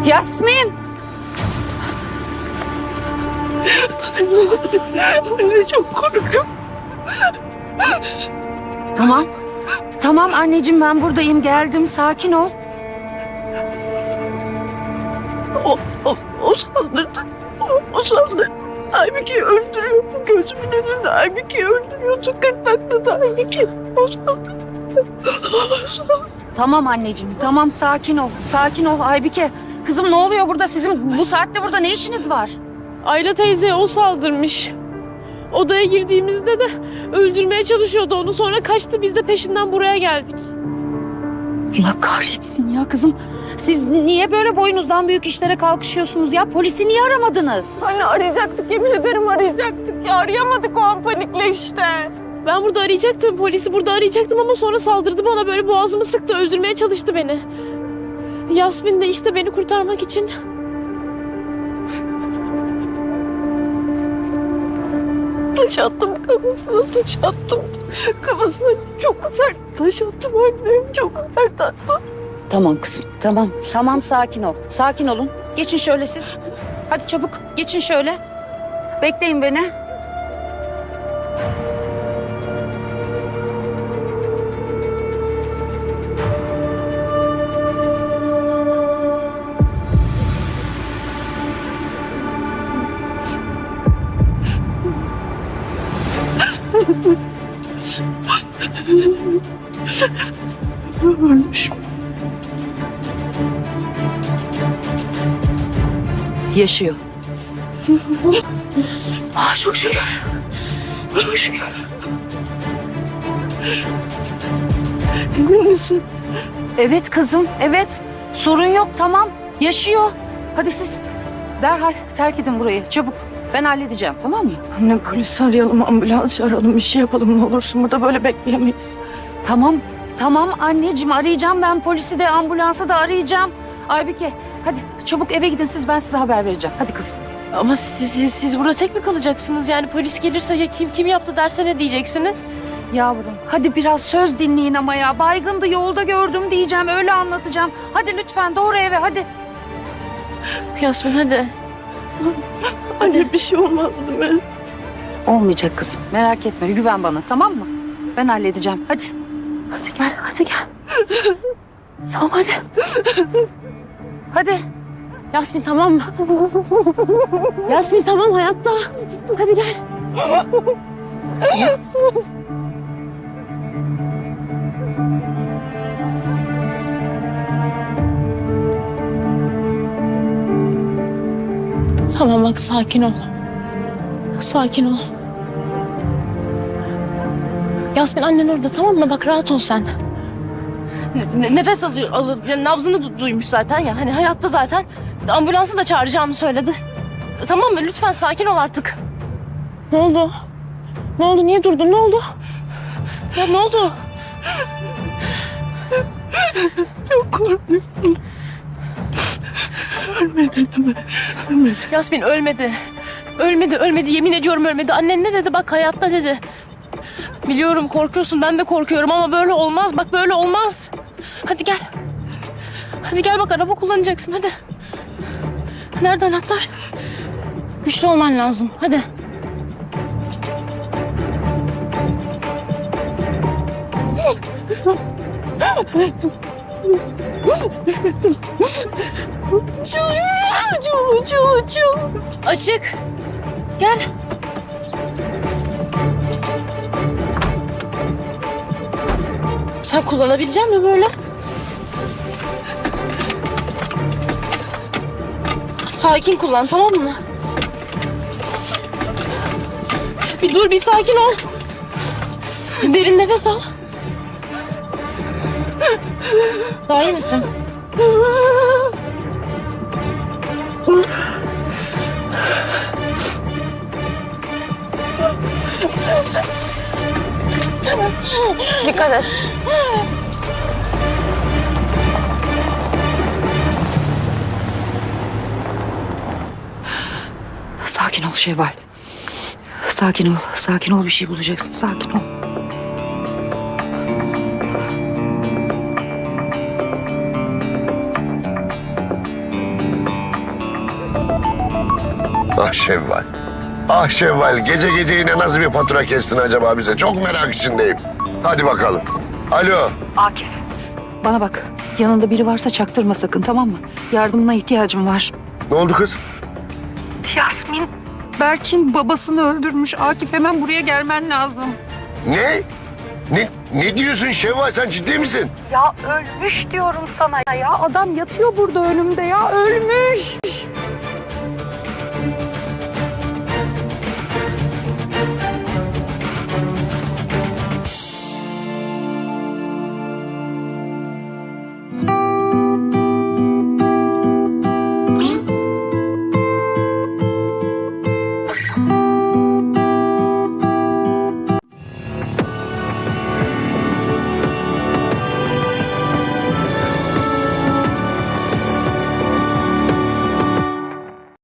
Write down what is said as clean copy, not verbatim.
Yasmin! Anne çok korkuyorum. Tamam. Tamam anneciğim, ben buradayım, geldim, sakin ol. O saldırdı. O saldırdı. Aybike'yi öldürüyordu. Gözümün önünde Aybike'yi öldürüyordu. Gırtlakladı Aybike'yi. O saldırdı. Tamam anneciğim, tamam, sakin ol. Sakin ol Aybike. Kızım ne oluyor burada? Sizin bu saatte burada ne işiniz var? Ayla teyzeye o saldırmış. Odaya girdiğimizde de öldürmeye çalışıyordu onu. Sonra kaçtı, biz de peşinden buraya geldik. Allah kahretsin ya kızım. Siz niye böyle boyunuzdan büyük işlere kalkışıyorsunuz ya? Polisi niye aramadınız? Anne arayacaktık, yemin ederim arayacaktık. Ya arayamadık, o an panikle işte. Ben burada arayacaktım, polisi burada arayacaktım ama sonra saldırdı bana, böyle boğazımı sıktı, öldürmeye çalıştı beni. Yasmin de işte beni kurtarmak için. Taş attım kafasına, taş attım. Kafasına çok sert taş attım annem, çok sert attım. Tamam kızım, tamam. Tamam, sakin ol. Sakin olun. Geçin şöyle siz. Hadi çabuk, geçin şöyle. Bekleyin beni. Ölmüş. Yaşıyor. Çok şükür. Çok şükür. Emin misin? Evet kızım, evet. Sorun yok, tamam. Yaşıyor. Hadi siz derhal terk edin burayı, çabuk. Ben halledeceğim, tamam mı? Anne polis arayalım, ambulans çağıralım, bir şey yapalım ne olursun. Burada böyle bekleyemeyiz. Tamam, tamam anneciğim, arayacağım ben polisi de, ambulansı da arayacağım. Aybike, hadi çabuk eve gidin siz, ben size haber vereceğim. Hadi kızım. Ama siz burada tek mi kalacaksınız? Yani polis gelirse ya kim yaptı derse ne diyeceksiniz? Yavrum, hadi biraz söz dinleyin ama ya. Baygındı, yolda gördüm diyeceğim, öyle anlatacağım. Hadi lütfen doğru eve, hadi. Yasmin hadi. Anne bir şey olmaz değil mi? Olmayacak kızım, merak etme, güven bana, tamam mı? Ben halledeceğim, hadi. Hadi gel, hadi gel. Tamam hadi. Hadi. Yasmin tamam mı? Yasmin tamam, hayatta. Hadi gel. Tamam bak, sakin ol. Sakin ol. Yasmin annen orada, tamam mı? Bak rahat ol sen. Nefes alıyor, nabzını duymuş zaten ya. Hani hayatta zaten. Ambulansı da çağıracağını söyledi. Tamam mı? Lütfen sakin ol artık. Ne oldu? Ne oldu? Niye durdun? Ne oldu? Ya ne oldu? Çok korkuyorum. Ölmedi değil mi? Ölmedi. Yasmin ölmedi. Ölmedi. Yemin ediyorum ölmedi. Annen ne dedi? Bak hayatta dedi. Biliyorum korkuyorsun. Ben de korkuyorum ama böyle olmaz. Bak böyle olmaz. Hadi gel. Hadi gel bak, araba kullanacaksın. Hadi. Nerede anahtar? Güçlü olman lazım. Hadi. Çal. Açık. Gel. Sen kullanabilecek misin böyle? Sakin kullan, tamam mı? Bir dur, bir sakin ol. Derin nefes al. Daha iyi misin? Dikkat et. Sakin ol Şevval. Sakin ol, sakin ol, bir şey bulacaksın, sakin ol. Ah Şevval. Ah Şevval, gece gece yine nasıl bir fatura kestin acaba bize? Çok merak içindeyim. Hadi bakalım. Alo. Bana bak, yanında biri varsa çaktırma sakın, tamam mı? Yardımına ihtiyacım var. Ne oldu kız? Berk'in babasını öldürmüş. Akif, hemen buraya gelmen lazım. Ne? Ne diyorsun Şevval, sen ciddi misin? Ya ölmüş diyorum sana ya. Adam yatıyor burada önümde ya. Ölmüş.